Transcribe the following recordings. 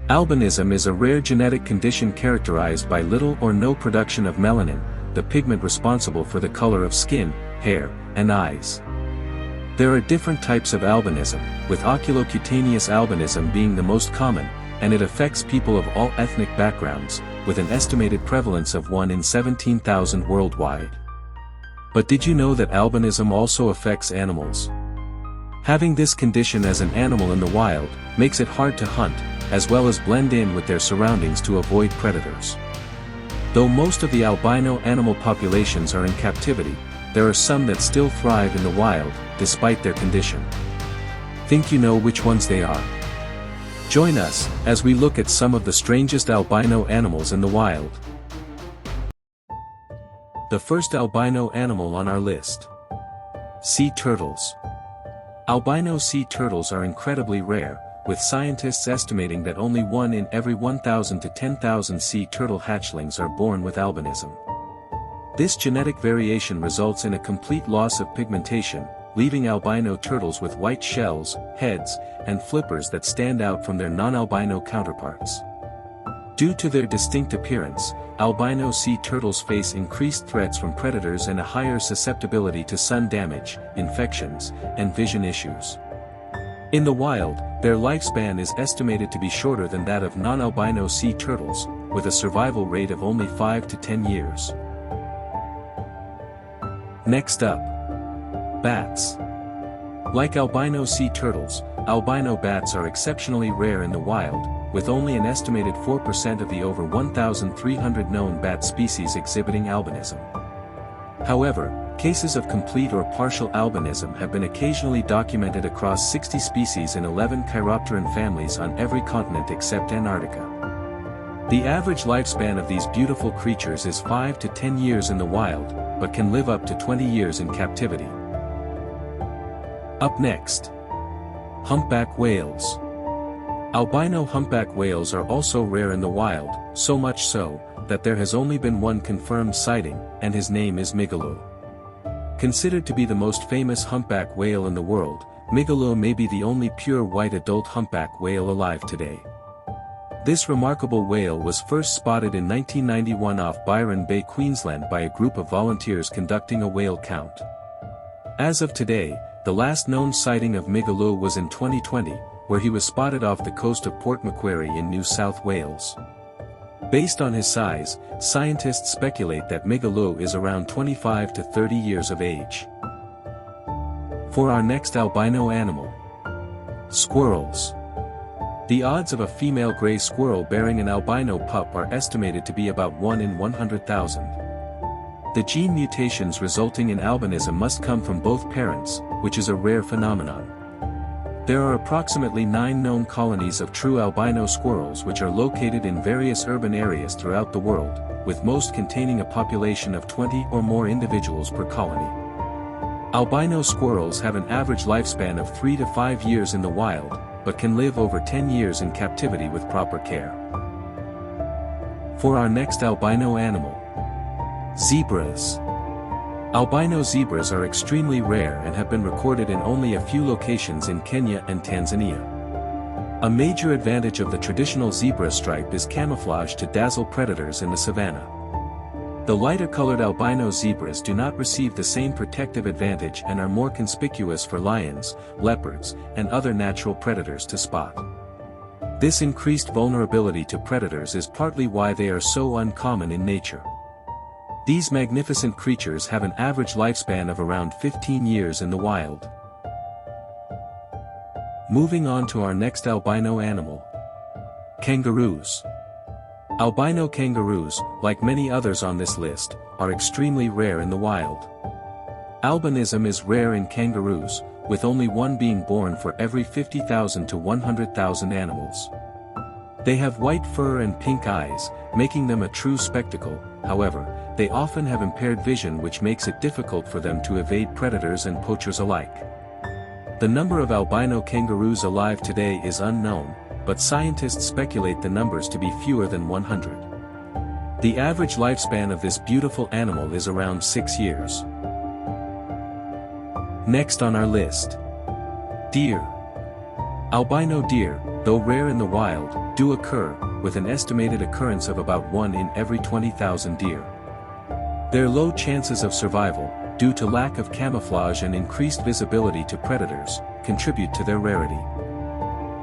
Albinism is a rare genetic condition characterized by little or no production of melanin, the pigment responsible for the color of skin, hair, and eyes. There are different types of albinism, with oculocutaneous albinism being the most common, and it affects people of all ethnic backgrounds, with an estimated prevalence of 1 in 17,000 worldwide. But did you know that albinism also affects animals? Having this condition as an animal in the wild makes it hard to hunt, as well as blend in with their surroundings to avoid predators. Though most of the albino animal populations are in captivity, there are some that still thrive in the wild, despite their condition. Think you know which ones they are? Join us, as we look at some of the strangest albino animals in the wild. The first albino animal on our list. Sea turtles. Albino sea turtles are incredibly rare, with scientists estimating that only 1 in every 1,000 to 10,000 sea turtle hatchlings are born with albinism. This genetic variation results in a complete loss of pigmentation, leaving albino turtles with white shells, heads, and flippers that stand out from their non-albino counterparts. Due to their distinct appearance, albino sea turtles face increased threats from predators and a higher susceptibility to sun damage, infections, and vision issues. In the wild, their lifespan is estimated to be shorter than that of non-albino sea turtles, with a survival rate of only 5 to 10 years. Next up. Bats. Like albino sea turtles, albino bats are exceptionally rare in the wild, with only an estimated 4% of the over 1,300 known bat species exhibiting albinism. However, cases of complete or partial albinism have been occasionally documented across 60 species in 11 chiropteran families on every continent except Antarctica. The average lifespan of these beautiful creatures is 5 to 10 years in the wild, but can live up to 20 years in captivity. Up next. Humpback whales. Albino humpback whales are also rare in the wild, so much so, that there has only been one confirmed sighting, and his name is Migaloo. Considered to be the most famous humpback whale in the world, Migaloo may be the only pure white adult humpback whale alive today. This remarkable whale was first spotted in 1991 off Byron Bay, Queensland by a group of volunteers conducting a whale count. As of today, the last known sighting of Migaloo was in 2020, where he was spotted off the coast of Port Macquarie in New South Wales. Based on his size, scientists speculate that Migaloo is around 25 to 30 years of age. For our next albino animal. Squirrels. The odds of a female gray squirrel bearing an albino pup are estimated to be about 1 in 100,000. The gene mutations resulting in albinism must come from both parents, which is a rare phenomenon. There are approximately 9 known colonies of true albino squirrels which are located in various urban areas throughout the world, with most containing a population of 20 or more individuals per colony. Albino squirrels have an average lifespan of 3 to 5 years in the wild, but can live over 10 years in captivity with proper care. For our next albino animal. Zebras. Albino zebras are extremely rare and have been recorded in only a few locations in Kenya and Tanzania. A major advantage of the traditional zebra stripe is camouflage to dazzle predators in the savanna. The lighter-colored albino zebras do not receive the same protective advantage and are more conspicuous for lions, leopards, and other natural predators to spot. This increased vulnerability to predators is partly why they are so uncommon in nature. These magnificent creatures have an average lifespan of around 15 years in the wild. Moving on to our next albino animal. Kangaroos. Albino kangaroos, like many others on this list, are extremely rare in the wild. Albinism is rare in kangaroos, with only one being born for every 50,000 to 100,000 animals. They have white fur and pink eyes, making them a true spectacle. However, they often have impaired vision, which makes it difficult for them to evade predators and poachers alike. The number of albino kangaroos alive today is unknown, but scientists speculate the numbers to be fewer than 100. The average lifespan of this beautiful animal is around 6 years. Next on our list. Deer. Albino deer, though rare in the wild, do occur, with an estimated occurrence of about 1 in every 20,000 deer. Their low chances of survival, due to lack of camouflage and increased visibility to predators, contribute to their rarity.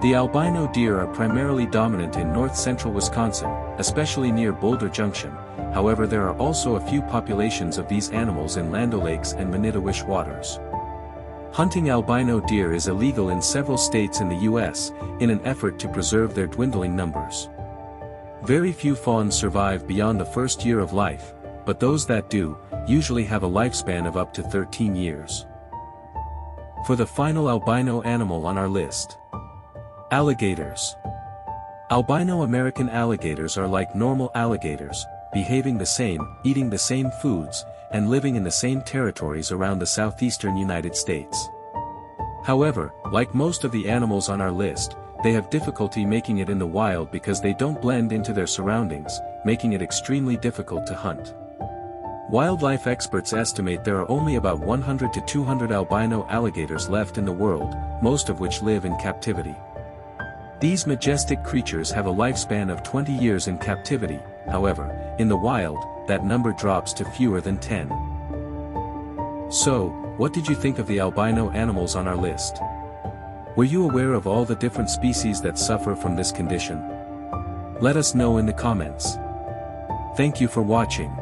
The albino deer are primarily dominant in north-central Wisconsin, especially near Boulder Junction. However, there are also a few populations of these animals in Land O'Lakes and Manitowish waters. Hunting albino deer is illegal in several states in the U.S., in an effort to preserve their dwindling numbers. Very few fawns survive beyond the first year of life, but those that do, usually have a lifespan of up to 13 years. For the final albino animal on our list. Alligators. Albino American alligators are like normal alligators, behaving the same, eating the same foods, and living in the same territories around the southeastern United States. However, like most of the animals on our list, they have difficulty making it in the wild because they don't blend into their surroundings, making it extremely difficult to hunt. Wildlife experts estimate there are only about 100 to 200 albino alligators left in the world, most of which live in captivity. These majestic creatures have a lifespan of 20 years in captivity. However, in the wild, that number drops to fewer than 10. So, what did you think of the albino animals on our list? Were you aware of all the different species that suffer from this condition? Let us know in the comments. Thank you for watching.